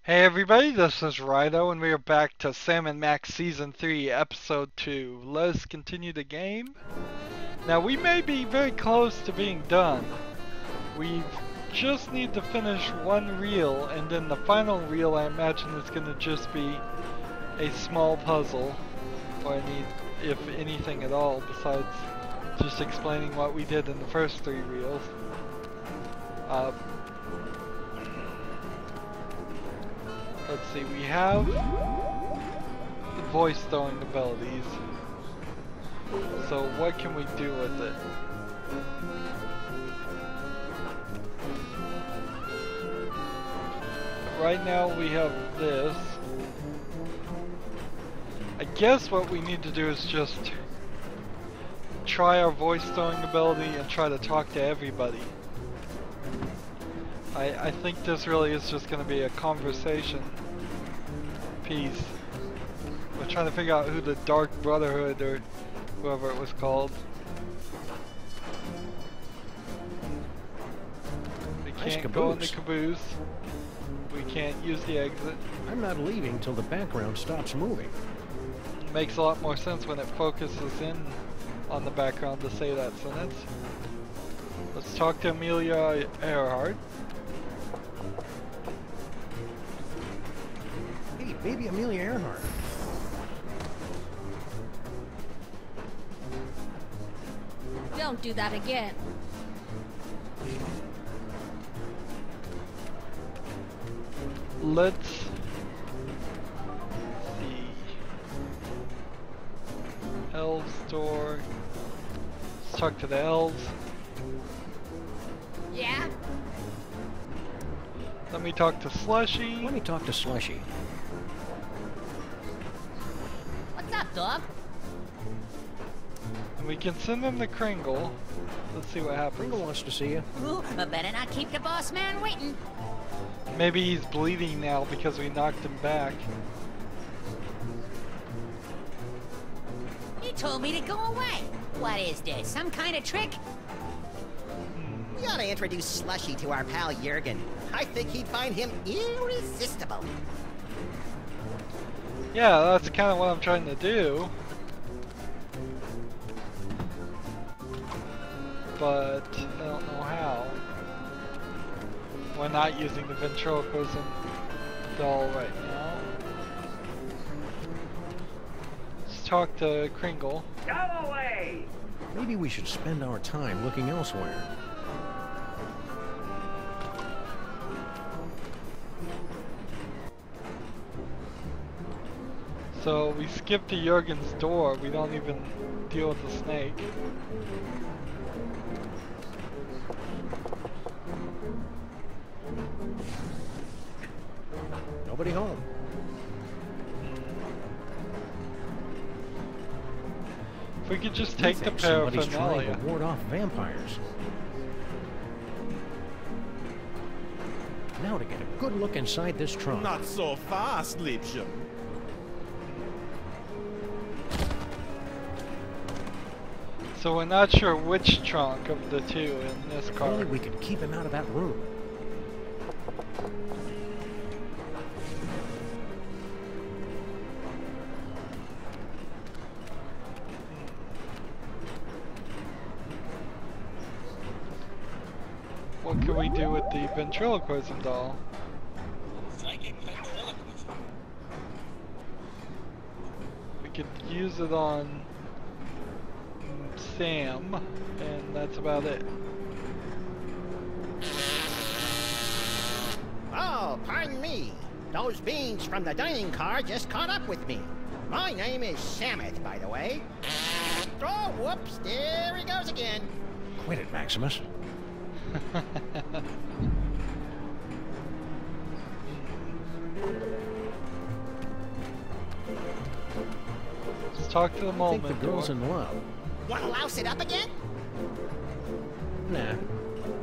Hey everybody, this is Rydo, and we are back to Sammun-Mak Season 3, Episode 2. Let us continue the game. Now, we may be very close to being done. We just need to finish one reel, and then the final reel I imagine is going to just be a small puzzle. Or if anything at all, besides just explaining what we did in the first three reels. Let's see, we have voice throwing abilities. So what can we do with it? Right now we have this. I guess what we need to do is just try our voice throwing ability and try to talk to everybody. I think this really is just going to be a conversation piece. We're trying to figure out who the Dark Brotherhood or whoever it was called. We can't go in the caboose. We can't use the exit. I'm not leaving till the background stops moving. Makes a lot more sense when it focuses in on the background to say that sentence. Let's talk to Amelia Earhart. Hey, baby Amelia Earhart. Don't do that again. Let's see. Elves store. Let's talk to the elves. Yeah? Let me talk to Slushy. Let me talk to Slushy. What's up, dog? And we can send him to Kringle. Let's see what happens. Kringle wants to see you. Ooh, I better not keep the boss man waiting. Maybe he's bleeding now because we knocked him back. He told me to go away. What is this, some kind of trick? We ought to introduce Slushy to our pal Jurgen. I think he'd find him irresistible. Yeah, that's kind of what I'm trying to do. But I don't know how. We're not using the ventriloquism doll right now. Let's talk to Kringle. Go away! Maybe we should spend our time looking elsewhere. So we skip to Jurgen's door. We don't even deal with the snake. Nobody home. If we could just take the Somebody's trying paraphernalia. to ward off vampires. Now to get a good look inside this trunk. Not so fast, Liebchen. So we're not sure which trunk of the two in this If car. only we could keep him out of that room. What can we do with the ventriloquism doll? We could use it on Sam, and that's about it. Oh, pardon me. Those beings from the dining car just caught up with me. My name is Samet, by the way. Oh, whoops, there he goes again. Quit it, Maximus. Let's talk to the I think moment. the girl's in love. Want to louse it up again? Nah.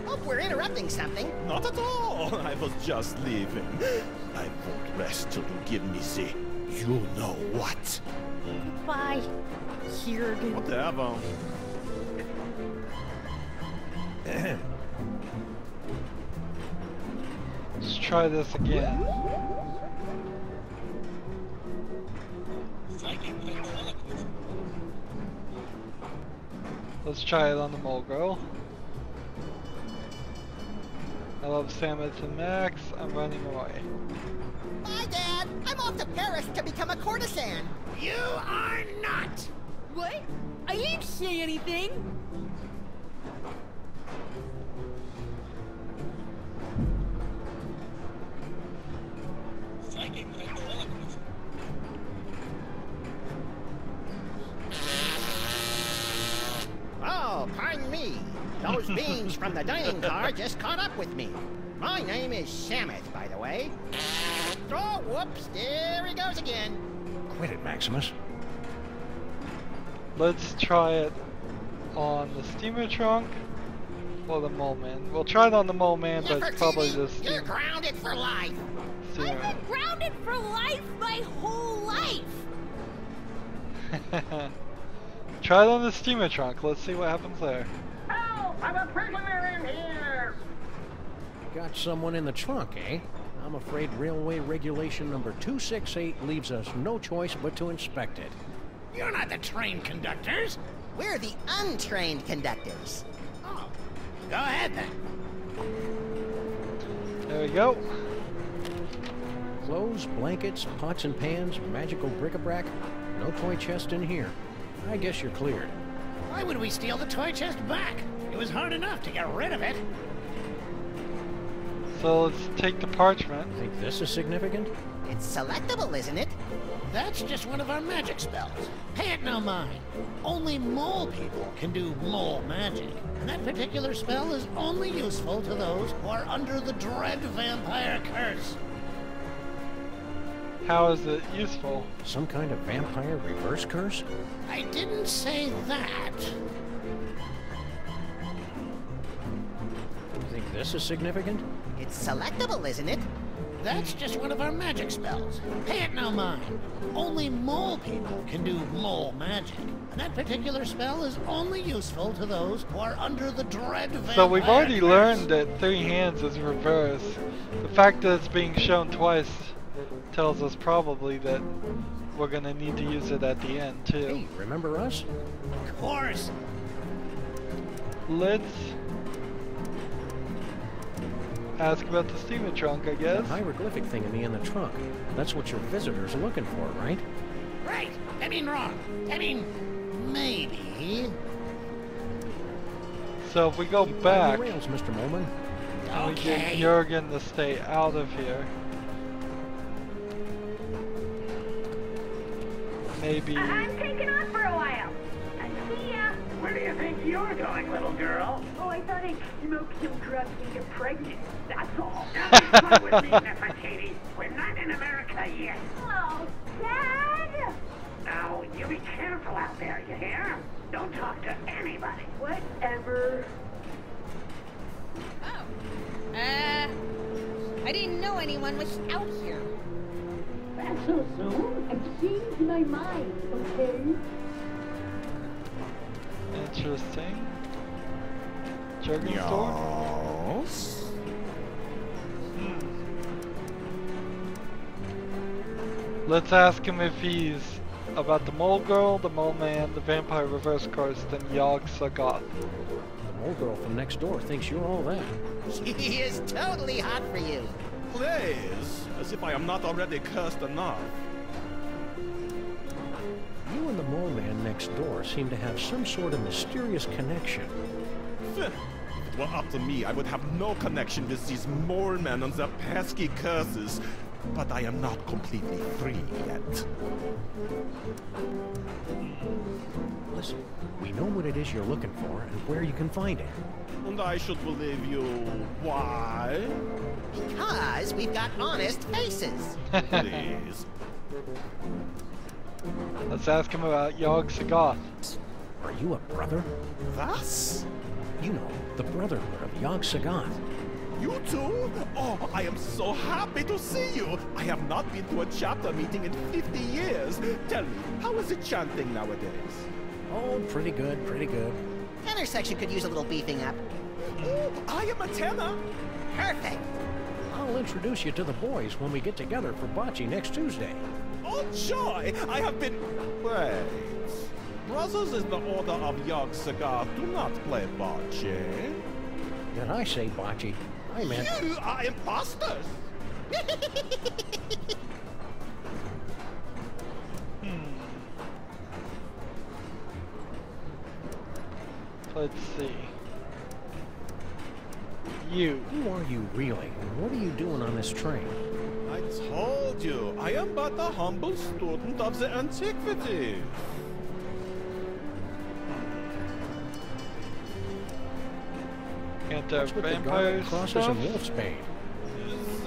Hope we're interrupting something. Not at all. I was just leaving. I won't rest till you give me the you know what. Bye, Jurgen. Whatever. Let's try this again. Let's try it on the mole girl. I love Samus and Max. I'm running away. Bye, Dad. I'm off to Paris to become a courtesan. You are not! What? I ain't say anything! Oh, pardon me. Those beings from the dining car just caught up with me. My name is Samus, by the way. Oh, whoops, there he goes again. Quit it, Maximus. Let's try it on the steamer trunk or the mole man. We'll try it on the mole man, but it's probably the You're steamer. grounded for life. I've been grounded for life my whole life! Try it on the steamer trunk. Let's see what happens there. Help! I'm a prisoner in here! Got someone in the trunk, eh? I'm afraid railway regulation number 268 leaves us no choice but to inspect it. You're not the train conductors. We're the untrained conductors. Oh, go ahead then. There we go. Clothes, blankets, pots and pans, magical bric-a-brac. No toy chest in here. I guess you're cleared. Why would we steal the toy chest back? It was hard enough to get rid of it. So let's take the parchment. Think this is significant? It's selectable, isn't it? That's just one of our magic spells. Pay it no mind. Only mole people can do mole magic. And that particular spell is only useful to those who are under the dread vampire curse. How is it useful? Some kind of vampire reverse curse? I didn't say that. Think this is significant? It's selectable, isn't it? That's just one of our magic spells. Pay it no mind. Only mole people can do mole magic. And that particular spell is only useful to those who are under the dread vampire So we've already curse. learned that 3 hands is reverse. The fact that it's being shown twice tells us probably that we're gonna need to use it at the end too. Hey, remember us? Of course. Let's ask about the steamer trunk, I guess. That hieroglyphic thingy in the trunk. That's what your visitors are looking for, right? Right. I mean wrong. I mean, maybe. So if we go Keep on back, the rails, Mr. Molman. we get Okay. Jurgen to stay out of here. Maybe. I'm taking off for a while. See ya. Where do you think you're going, little girl? Oh, I thought I'd smoke some drugs and get pregnant. That's all. Come with me, Nefertiti. We're not in America yet. Oh, Dad! Now, you be careful out there, you hear? Don't talk to anybody. Whatever. Oh. I didn't know anyone was out here. That's so soon? I've changed my mind, okay? Interesting. Jurgen's door? Yes. Let's ask him if he's about the mole girl, the mole man, the vampire reverse curse, and Yog Sagat. The mole girl from next door thinks you're all that. He is totally hot for you. Please, as if I am not already cursed enough. You and the mole man next door seem to have some sort of mysterious connection. If it were up to me, I would have no connection with these mole men and their pesky curses. But I am not completely free yet. Listen, we know what it is you're looking for and where you can find it. And I should believe you. Why? Because we've got honest faces. Please. Let's ask him about Yog Sagat. Are you a brother? Thus? You know, the brotherhood of Yog Sagat. You too? Oh, I am so happy to see you. I have not been to a chapter meeting in 50 years. Tell me, how is it chanting nowadays? Oh, pretty good, pretty good. Tenor section could use a little beefing up. Oh, I am a tenor. Perfect. I'll introduce you to the boys when we get together for bocce next Tuesday. Oh joy! I have been... Wait. Brothers in the Order of Young Cigar do not play bocce. Did I say bocce? I meant... You are imposters! Let's see. You. Who are you really? And what are you doing on this train? I told you, I am but a humble student of the antiquities. Can't What's with the vampire garlic crosses stuff? and wolf's bane?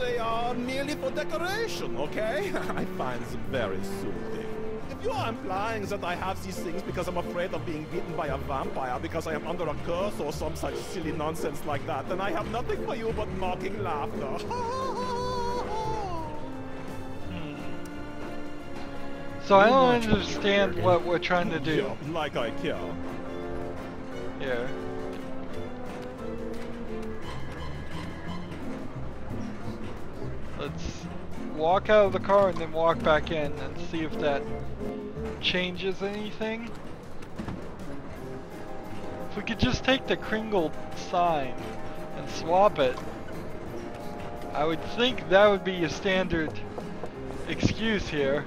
They are merely for decoration, okay? I find them very soothing. If you are implying that I have these things because I'm afraid of being bitten by a vampire because I am under a curse or some such silly nonsense like that, then I have nothing for you but mocking laughter. So I don't understand what we're trying to do. Yeah, like I care. Here. Let's walk out of the car and then walk back in and see if that changes anything. If we could just take the Kringle sign and swap it, I would think that would be a standard excuse here.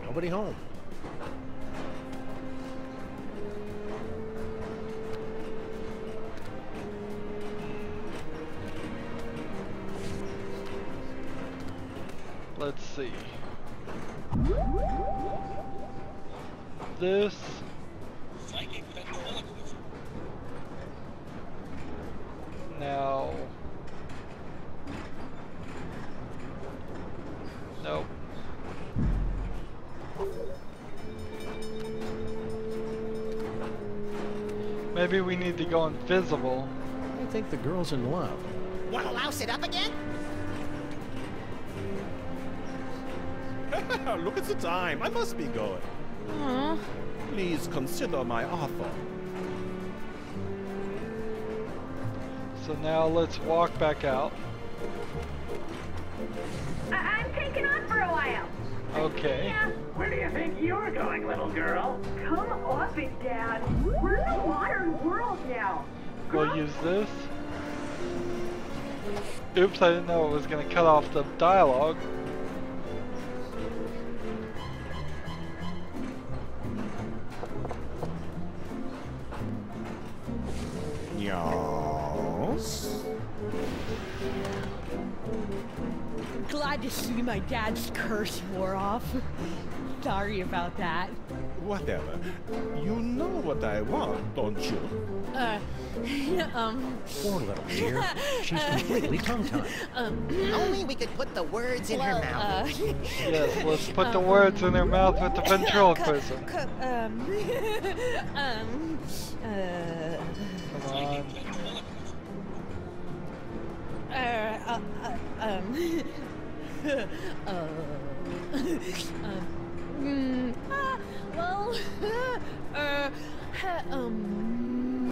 Nobody home. Let's see. This. Now. Nope. Maybe we need to go invisible. I think the girl's in love. Wanna louse it up again? Look at the time. I must be going. Please consider my offer. So now let's walk back out. I'm taking off for a while. Okay. Yeah. Where do you think you're going, little girl? Come off it, Dad. We're in a modern world now. We'll use this. Oops, I didn't know it was going to cut off the dialogue. Yes. Glad to see my dad's curse wore off. Sorry about that. Whatever. You know what I want, don't you? Poor little dear. She's completely tongue-tied. Only we could put the words in her mouth. Yes, let's put the words in her mouth with the ventriloquism. Come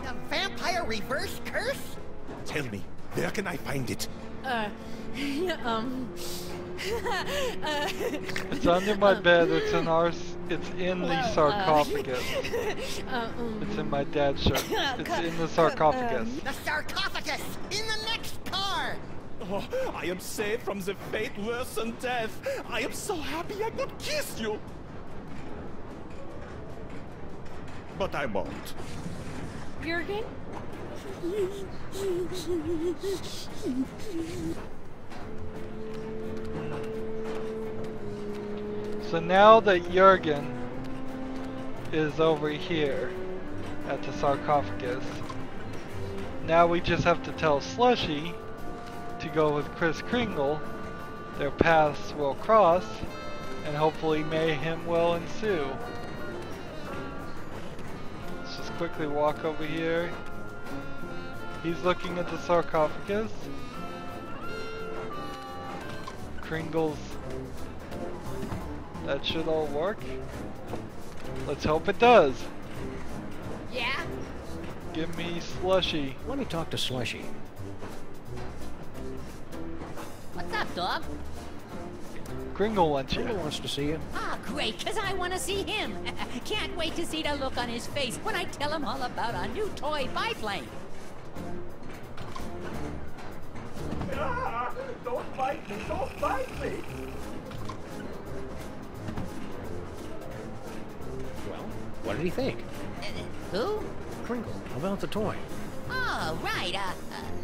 A vampire reverse curse? Tell me, where can I find it? It's under my bed. It's in the sarcophagus. It's in my dad's shirt. It's in the sarcophagus. The sarcophagus! In the next car! Oh, I am saved from the fate worse than death. I am so happy I could kiss you. But I won't. Jurgen? So now that Jurgen is over here at the sarcophagus, now we just have to tell Slushy to go with Kris Kringle. Their paths will cross, and hopefully mayhem will ensue. Let's just quickly walk over here. He's looking at the sarcophagus. Kringle's... That should all work. Let's hope it does. Yeah? Give me Slushy. Let me talk to Slushy. What's up, dog? Kringle wants you. Kringle wants to see you. Ah, great, because I want to see him. Can't wait to see the look on his face when I tell him all about our new toy biplane. Ah, don't bite me! Don't bite me! Well, what did he think? Who? Kringle, about the toy. Oh, right.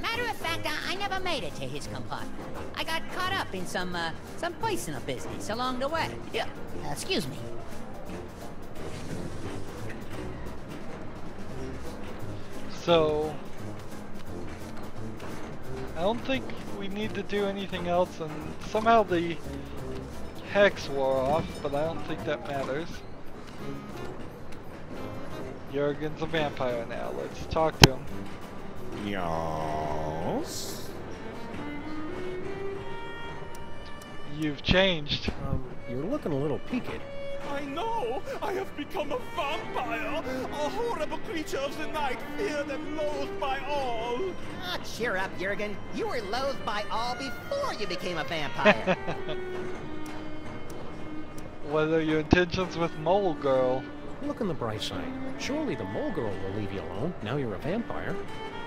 Matter of fact, I never made it to his compartment. I got caught up in some personal business along the way. Yeah. Excuse me. So, I don't think we need to do anything else, and somehow the hex wore off, but I don't think that matters. Jurgen's a vampire now. Let's talk to him. Yes? You've changed. You're looking a little peaked. I know! I have become a vampire! A horrible creature of the night, feared and loathed by all! Ah, cheer up, Jurgen. You were loathed by all before you became a vampire. What are your intentions with Mole Girl? Look on the bright side. Surely the mole girl will leave you alone. Now you're a vampire.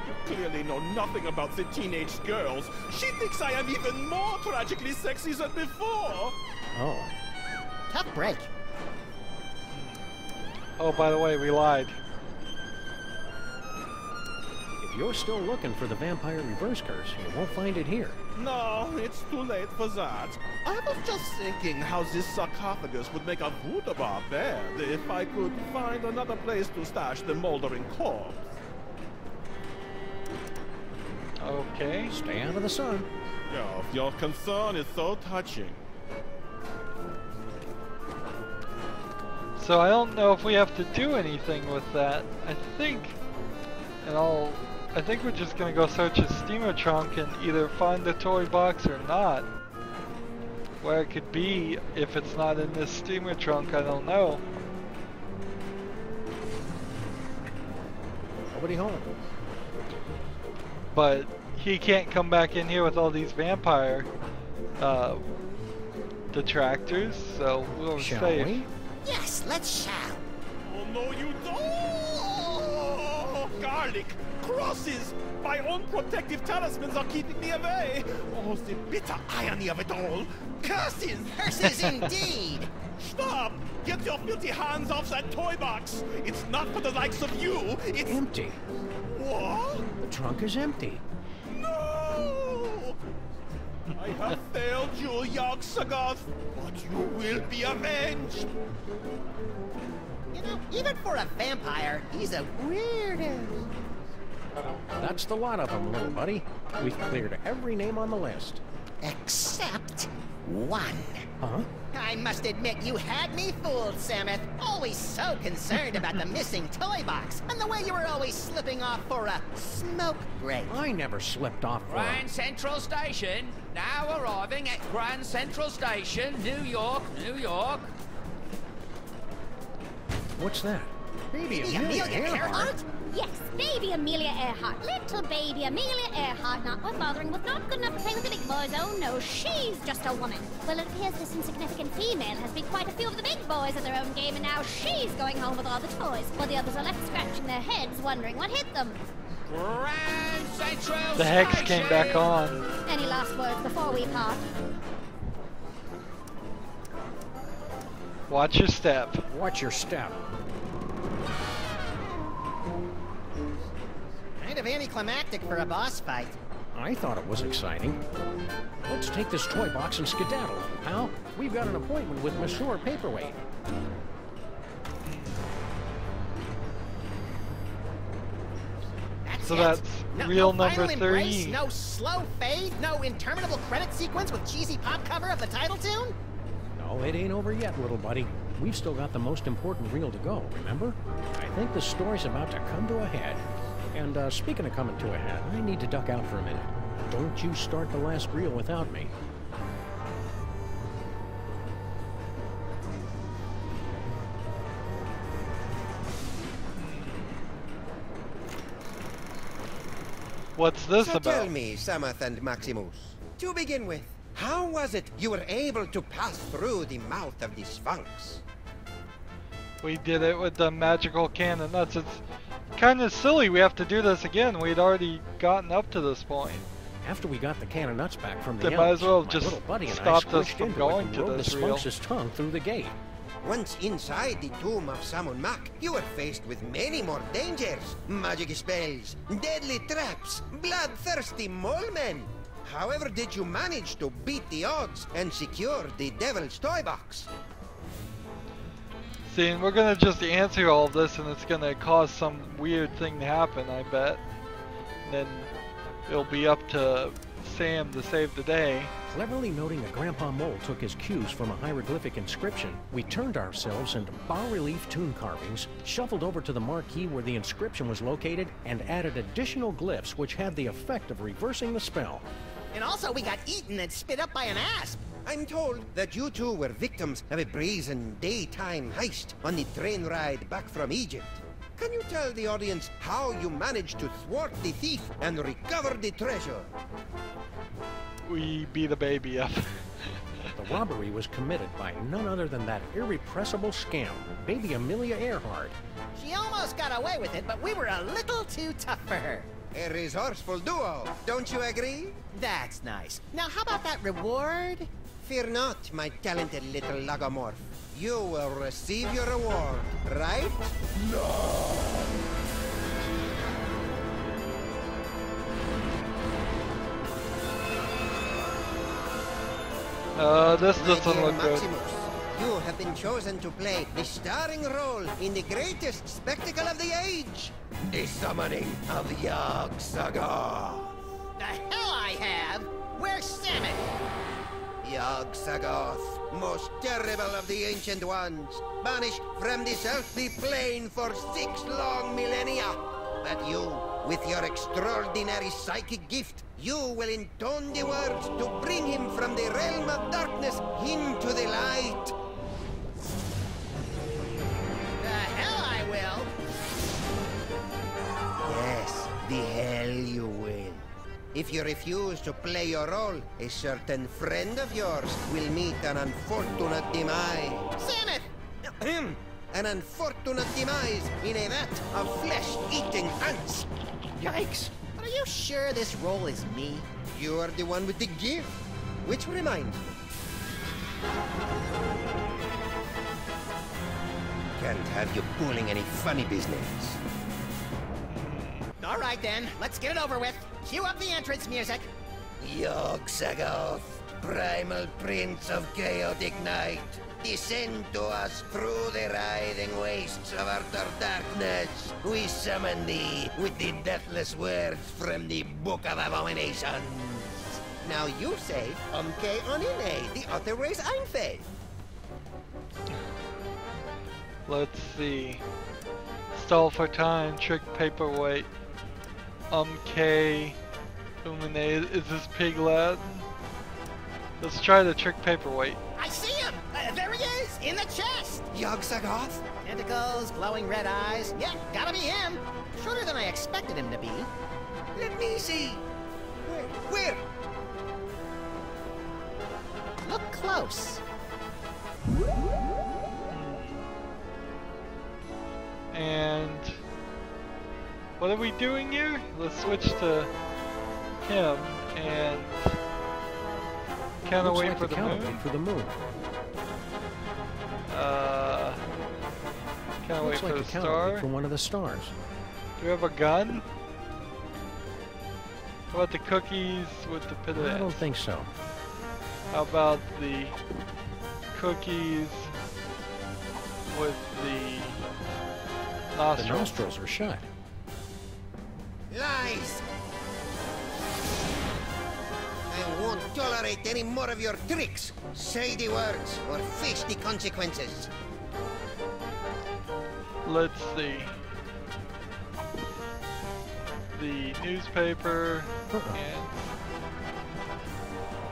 You clearly know nothing about the teenage girls. She thinks I am even more tragically sexy than before! Oh. Tough break. Oh, by the way, we lied. If you're still looking for the vampire reverse curse, you won't find it here. No, it's too late for that. I was just thinking how this sarcophagus would make a voodoo bar bed if I could find another place to stash the moldering corpse. Okay. Stay out of the sun. Yeah, your concern is so touching. So I don't know if we have to do anything with that. I think we're just gonna go search his steamer trunk and either find the toy box or not. Where it could be, if it's not in this steamer trunk, I don't know. Nobody home. But he can't come back in here with all these vampire detractors, so we'll Shall save. we? Yes, let's shout. Oh no, you don't! Oh, garlic! Crosses! My own protective talismans are keeping me away! Oh, the bitter irony of it all! Curses! Curses indeed! Stop! Get your filthy hands off that toy box! It's not for the likes of you! It's... Empty. What? The trunk is empty. No! I have failed you, young Sagoth, but you will be avenged! You know, even for a vampire, he's a weirdo. That's the lot of them, little buddy. We've cleared every name on the list. Except one. Huh? I must admit, you had me fooled, Sameth. Always so concerned about the missing toy box, and the way you were always slipping off for a smoke break. I never slipped off for Grand Central Station, now arriving at Grand Central Station, New York, New York. What's that? Baby Amelia Earhart? Yes, baby Amelia Earhart. Little baby Amelia Earhart. Not worth bothering with, not good enough to play with the big boys. Oh no, she's just a woman. Well, it appears this insignificant female has beat quite a few of the big boys at their own game, and now she's going home with all the toys, while the others are left scratching their heads, wondering what hit them. Grand Central The hex Station. came back on. Any last words before we part? Watch your step. Watch your step. Kind of anticlimactic for a boss fight. I thought it was exciting. Let's take this toy box and skedaddle, pal. We've got an appointment with Monsieur Paperweight. That's So it. that's no, real no number final embrace, 3. no slow fade, no interminable credit sequence with cheesy pop cover of the title tune? No, it ain't over yet, little buddy. We've still got the most important reel to go, remember? I think the story's about to come to a head. And speaking of coming to a head, I need to duck out for a minute. Don't you start the last reel without me. What's this So about? tell me, Sammuth and Maximus, to begin with, how was it you were able to pass through the mouth of the Sphinx? We did it with the magical cannon nuts. It's kind of silly we have to do this again. We'd already gotten up to this point. After we got the can of nuts back from the They might as well my just little buddy and I stopped us squished from into going it and to rode this the reel. Sphinx's tongue through the gate. Once inside the tomb of Sammun-Mak, you were faced with many more dangers. Magic spells, deadly traps, bloodthirsty mole men. However did you manage to beat the odds and secure the Devil's Toy Box? See, and we're gonna just answer all of this and it's gonna cause some weird thing to happen, I bet. And then it'll be up to Sam to save the day. Cleverly noting that Grandpa Mole took his cues from a hieroglyphic inscription, we turned ourselves into bas-relief tomb carvings, shuffled over to the marquee where the inscription was located, and added additional glyphs which had the effect of reversing the spell. And also we got eaten and spit up by an asp. I'm told that you two were victims of a brazen daytime heist on the train ride back from Egypt. Can you tell the audience how you managed to thwart the thief and recover the treasure? We beat a baby up. The robbery was committed by none other than that irrepressible scam, Baby Amelia Earhart. She almost got away with it, but we were a little too tough for her. A resourceful duo, don't you agree? That's nice. Now how about that reward? Fear not, my talented little logomorph. You will receive your reward, right? This My doesn't dear look good. Maximus, you have been chosen to play the starring role in the greatest spectacle of the age, the summoning of Yog Saga. The hell I have! Where's Sammuth? Yog Sagoth, most terrible of the ancient ones, banished from this earthly plane for 6 long millennia. But you, with your extraordinary psychic gift, you will intone the words to bring him from the realm of darkness into the light. The hell I will! Yes, the hell you will. If you refuse to play your role, a certain friend of yours will meet an unfortunate demise. Sammuth! An unfortunate demise in a vat of flesh-eating ants. Yikes! But are you sure this role is me? You are the one with the gift. Which reminds me. Can't have you pulling any funny business. All right then, let's get it over with. Cue up the entrance music. Yog Sagoth, primal prince of chaotic night, descend to us through the writhing wastes of utter darkness. We summon thee with the deathless words from the Book of Abominations. Now you say, Umke Onine, the other ways Einfei. Let's see. Stall for time, trick paperweight. K. Umine, is this pig lad? Let's try the trick paperweight. I see him! There he is, in the chest! Yog Sagoth? Tentacles, glowing red eyes. Yeah, gotta be him. Shorter than I expected him to be. Let me see. Where? Look close. And what are we doing here? Let's switch to him and counterweight for the moon. For the moon. Counterweight for the star. For one of the stars. Do we have a gun? How about the cookies with the pit of I don't ants? think so. How about the cookies with the nostrils? The nostrils are shut. Lies! I won't tolerate any more of your tricks. Say the words or face the consequences. Let's see. The newspaper and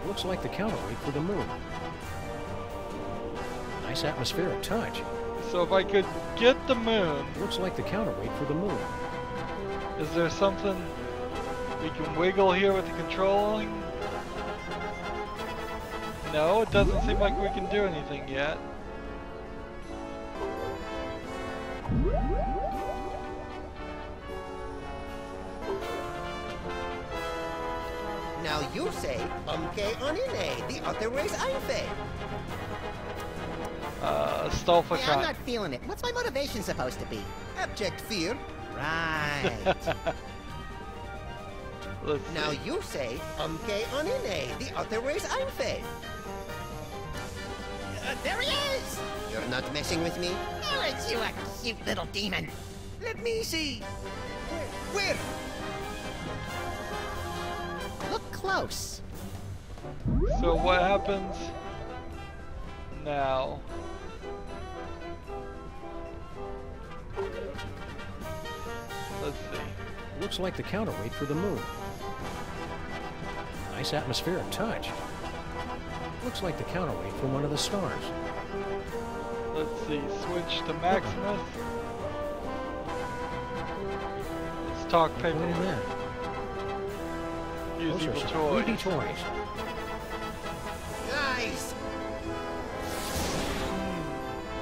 Looks like the counterweight for the moon. Nice atmospheric touch. so if I could get the moon, Looks like the counterweight for the moon. is there something We can wiggle here with the controlling. No, it doesn't seem like we can do anything yet. Now you say, umke the other way's einfeld. Stolfa Hey, I'm not feeling it. What's my motivation supposed to be? Abject fear. Right. Now you say, umke the other way's einfeld. There he is! You're not messing with me? Aren't you a cute little demon? Let me see. Where? Look close. So what happens now? Let's see. Looks like the counterweight for the moon. Nice atmospheric touch. Looks like the counterweight for one of the stars. Let's see. Switch to Maximus. Let's talk paper. Look at that. Use Those are evil some toys. creepy toys. Nice.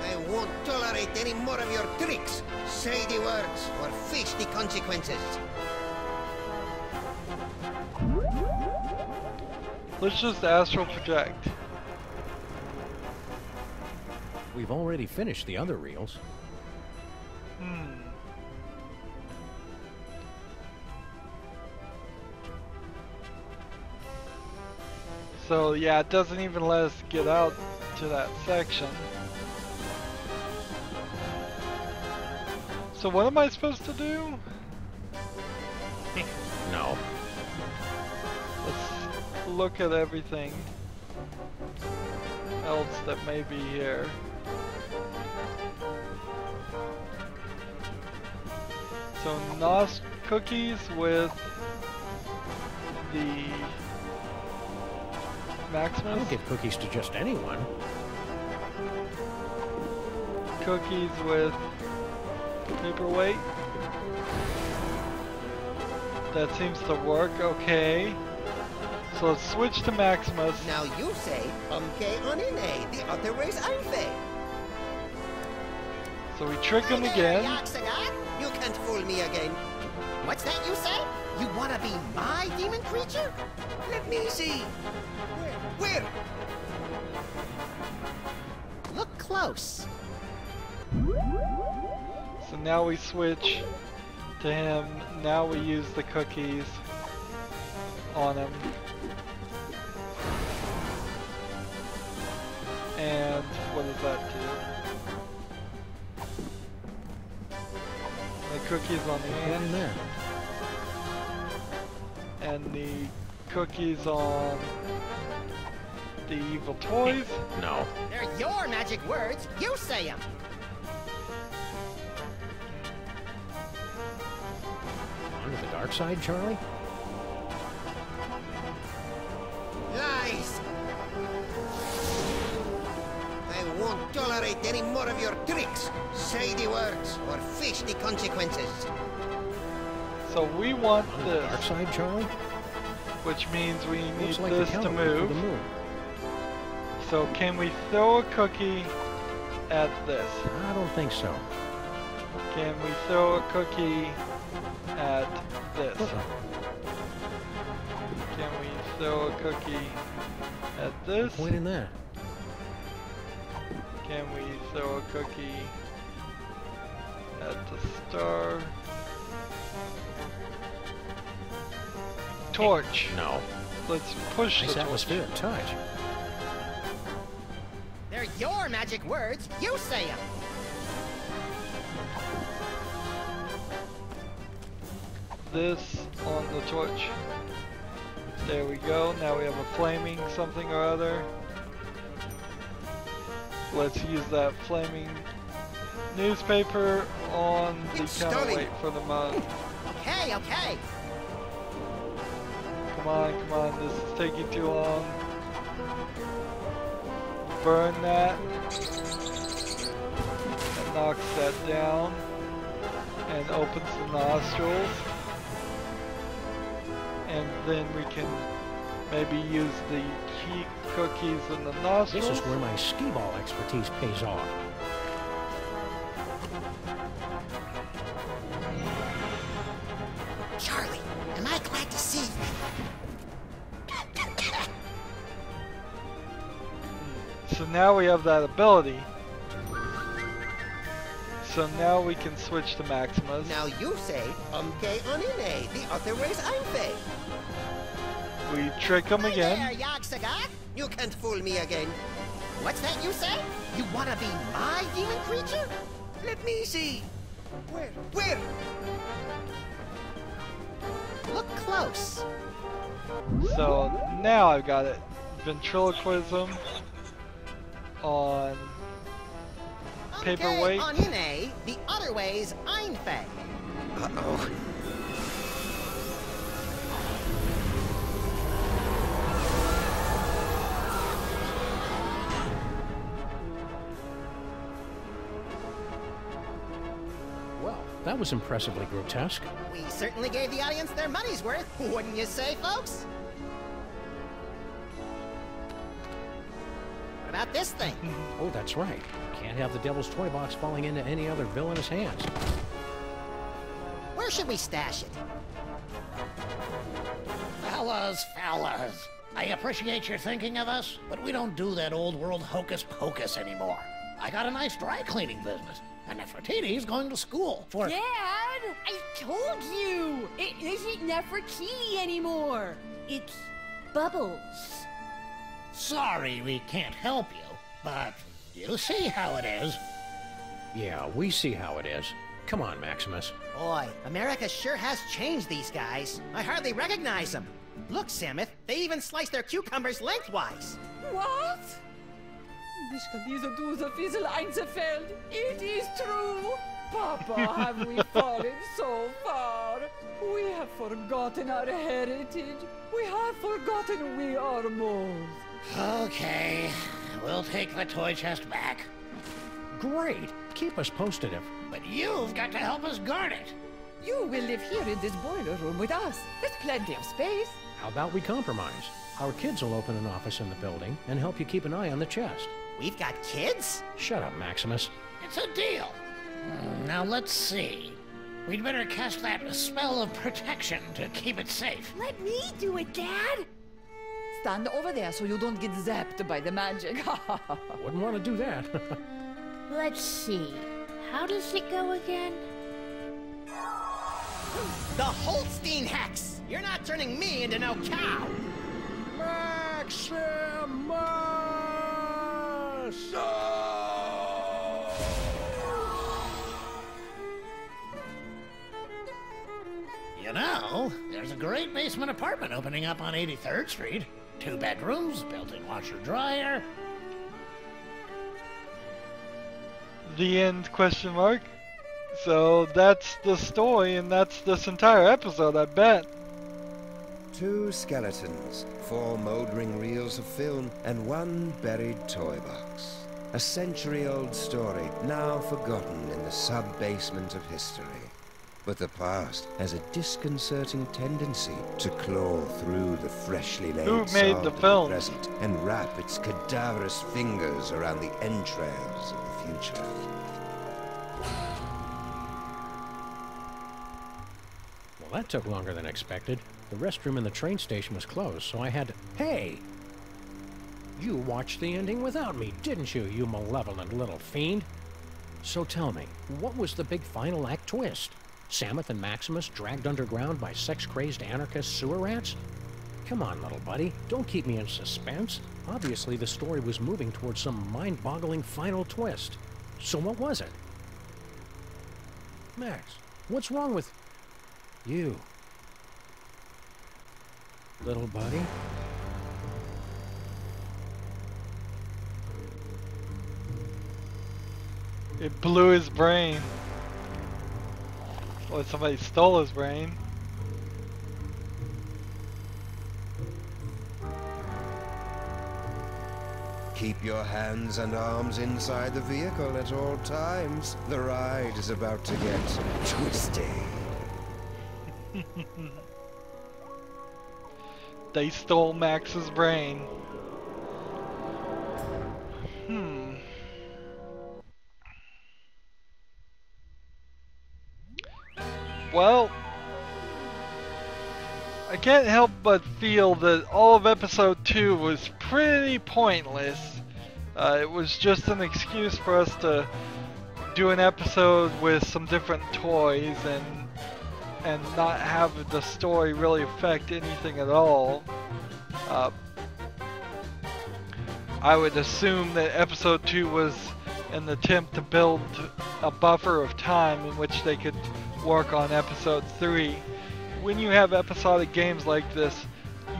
I won't tolerate any more of your tricks, shady words, or face the consequences. Let's just astral project. We've already finished the other reels. So yeah, it doesn't even let us get out to that section. So what am I supposed to do? No. Let's look at everything else that may be here. So NOS cookies with the I Maximus. don't give cookies to just anyone. Cookies with paperweight. That seems to work, okay. So let's switch to Maximus. Now you say, the other way's einfeld. So we trick him Hi there, again. Yaxagat. You can't fool me again. What's that you say? You wanna be my demon creature? Let me see. Where? Look close. So now we switch to him. Now we use the cookies on him. And what does that do? The cookies on the And end. there. And the cookies on the evil toys. No. They're your magic words. You say them. Onto the dark side, Charlie? Lies! I won't tolerate any more of your tricks, shady words, or face the consequences. So we want Onto the dark this, side, Charlie? which means we need Looks like this the to counterweight for move. the moon. So can we throw a cookie at this? I don't think so. Can we throw a cookie at this? Can we throw a cookie at this? Point in that. Can we throw a cookie at the star? Torch. No. Let's push Nice the torch. atmospheric touch. They're your magic words. You say them. This on the torch. There we go. Now we have a flaming something or other. Let's use that flaming newspaper on the It's counterweight for the mug. Okay, okay. Come on, this is taking too long. Burn that. And knocks that down. And opens the nostrils. and then we can maybe use the key cookies and the nostrils. This is where my skee-ball expertise pays off. Charlie, am I glad to see you? So now we have that ability. So now we can switch to Maximus. Now you say, onine, the other way's Einfei. We trick him Hi again. there, Yogg-Sagoth. You can't fool me again. What's that you say? You wanna be my demon creature? Let me see. Where? Look close. So now I've got it. Ventriloquism on paperweight. Onine, the other way's Einfei. Uh-oh. Well, that was impressively grotesque. We certainly gave the audience their money's worth, wouldn't you say, folks? What about this thing? Oh, that's right. Can't have the Devil's Toy Box falling into any other villainous hands. Where should we stash it? Fellas, I appreciate your thinking of us, but we don't do that old world hocus pocus anymore. I got a nice dry cleaning business, and Nefertiti's going to school for... Dad, I told you! It isn't Nefertiti anymore. It's Bubbles. Sorry we can't help you, but you see how it is. Yeah, we see how it is. Come on, Maximus. Boy, America sure has changed these guys. I hardly recognize them. Look, Samuth, they even slice their cucumbers lengthwise. What? Mich kann diese Duse Fiesel einzufällt. It is true. Papa, have we fallen so far? We have forgotten our heritage. We have forgotten we are moles. Okay, we'll take the toy chest back. Great. Keep us posted if... But you've got to help us guard it. You will live here in this boiler room with us. There's plenty of space. How about we compromise? Our kids will open an office in the building and help you keep an eye on the chest. We've got kids? Shut up, Maximus. It's a deal. Now let's see. We'd better cast that spell of protection to keep it safe. Let me do it, Dad. Stand over there so you don't get zapped by the magic. Wouldn't want to do that. Let's see. How does it go again? The Holstein Hex! You're not turning me into no cow! Maximus! You know, there's a great basement apartment opening up on 83rd Street. 2 bedrooms, built-in washer-dryer. The end, question mark. So that's the story, and that's this entire episode, I bet. 2 skeletons, 4 moldering reels of film, and 1 buried toy box. A century-old story, now forgotten in the sub-basement of history. But the past has a disconcerting tendency to claw through the freshly laid Who made sod the of film? present and wrap its cadaverous fingers around the entrails of the future. Well, that took longer than expected. The restroom in the train station was closed, so I had to... Hey! You watched the ending without me, didn't you, you malevolent little fiend? So tell me, what was the big final act twist? Samuth and Maximus dragged underground by sex-crazed anarchist sewer rats? Come on, little buddy, don't keep me in suspense. Obviously, the story was moving towards some mind-boggling final twist. So what was it? Max, what's wrong with... you? Little buddy? It blew his brain. Well, somebody stole his brain. Keep your hands and arms inside the vehicle at all times. The ride is about to get twisty. They stole Max's brain. Well, I can't help but feel that all of episode 2 was pretty pointless. It was just an excuse for us to do an episode with some different toys and not have the story really affect anything at all. I would assume that episode 2 was an attempt to build a buffer of time in which they could work on episode 3. When you have episodic games like this,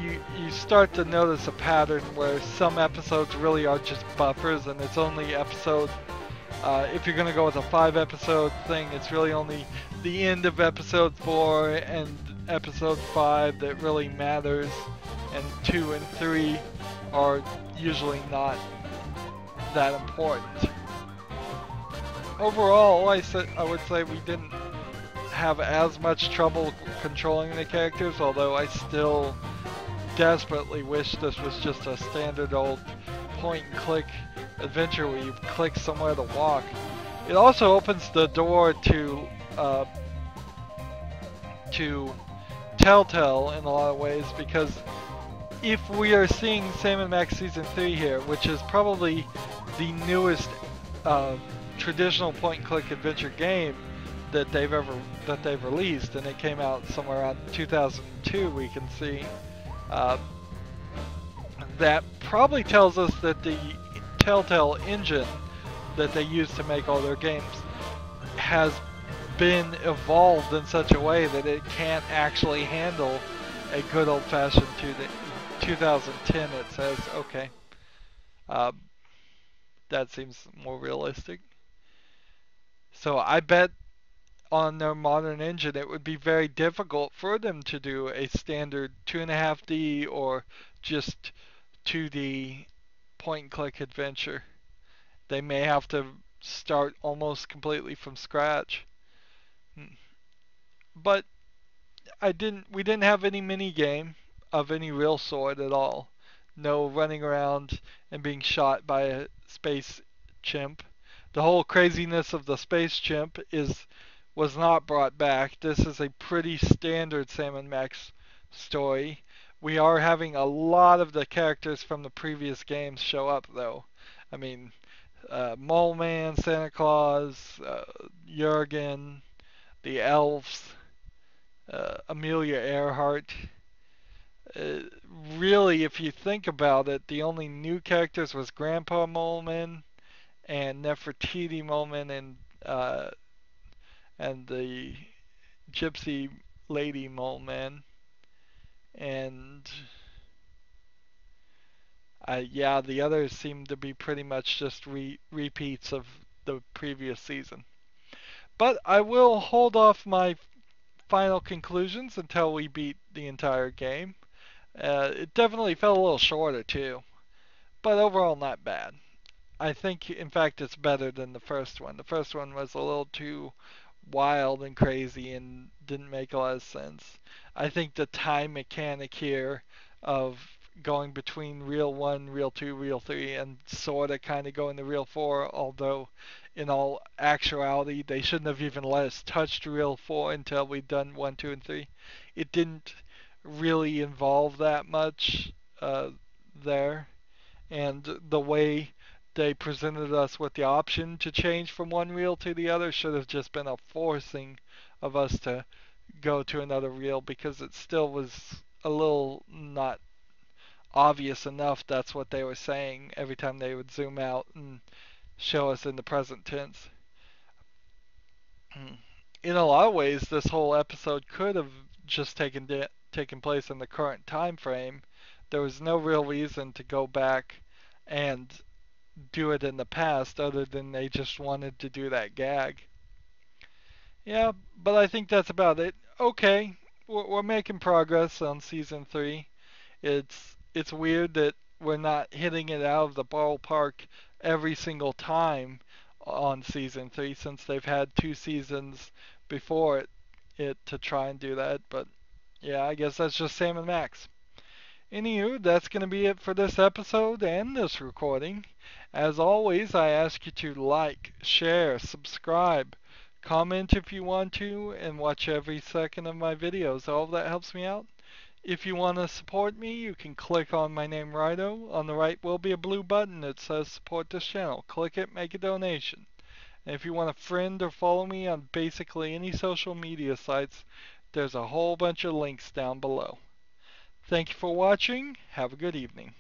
you start to notice a pattern where some episodes really are just buffers, and it's only episode, if you're going to go with a 5 episode thing, it's really only the end of episode 4 and episode 5 that really matters, and 2 and 3 are usually not that important. Overall, I would say we didn't have as much trouble controlling the characters, although I still desperately wish this was just a standard old point and click adventure where you click somewhere to walk. It also opens the door to Telltale in a lot of ways, because if we are seeing Sammun-Mak Season 3 here, which is probably the newest traditional point-and-click adventure game that they've released, and it came out somewhere around 2002, we can see, that probably tells us that the Telltale engine that they use to make all their games has been evolved in such a way that it can't actually handle a good old-fashioned 2010, it says. Okay. That seems more realistic. So I bet on their modern engine it would be very difficult for them to do a standard 2.5D or just 2D point-and-click adventure. They may have to start almost completely from scratch. But we didn't have any mini game of any real sort at all. No running around and being shot by a space chimp. The whole craziness of the space chimp was not brought back. This is a pretty standard Sammun-Mak's story. We are having a lot of the characters from the previous games show up, though. I mean, Mole Man, Santa Claus, Jurgen, the elves, Amelia Earhart. Really, if you think about it, the only new characters was Grandpa Mole Man and Nefertiti Mole Man and the Gypsy Lady Mole Man. And yeah, the others seem to be pretty much just repeats of the previous season. But I will hold off my final conclusions until we beat the entire game. It definitely fell a little shorter too, but overall not bad. I think, in fact, it's better than the first one. The first one was a little too wild and crazy and didn't make a lot of sense. I think the time mechanic here of going between Reel 1, Reel 2, Reel 3, and sorta kinda going to Reel 4, although in all actuality they shouldn't have even let us touch Reel 4 until we'd done 1, 2, and 3. It didn't really involve that much there, and the way they presented us with the option to change from one reel to the other should have just been a forcing of us to go to another reel, because it still was a little not obvious enough that's what they were saying every time they would zoom out and show us in the present tense. In a lot of ways, this whole episode could have just taken place in the current time frame. There was no real reason to go back and do it in the past other than they just wanted to do that gag. Yeah, but I think that's about it. Okay, we're making progress on season 3. It's weird that we're not hitting it out of the ballpark every single time on season 3, since they've had 2 seasons before it to try and do that. But yeah, I guess that's just Sammun-Mak's. Anywho, that's going to be it for this episode and this recording. As always, I ask you to like, share, subscribe, comment if you want to, and watch every second of my videos. All of that helps me out. If you want to support me, you can click on my name, Rydo. On the right will be a blue button that says support this channel. Click it, make a donation. And if you want to friend or follow me on basically any social media sites, there's a whole bunch of links down below. Thank you for watching. Have a good evening.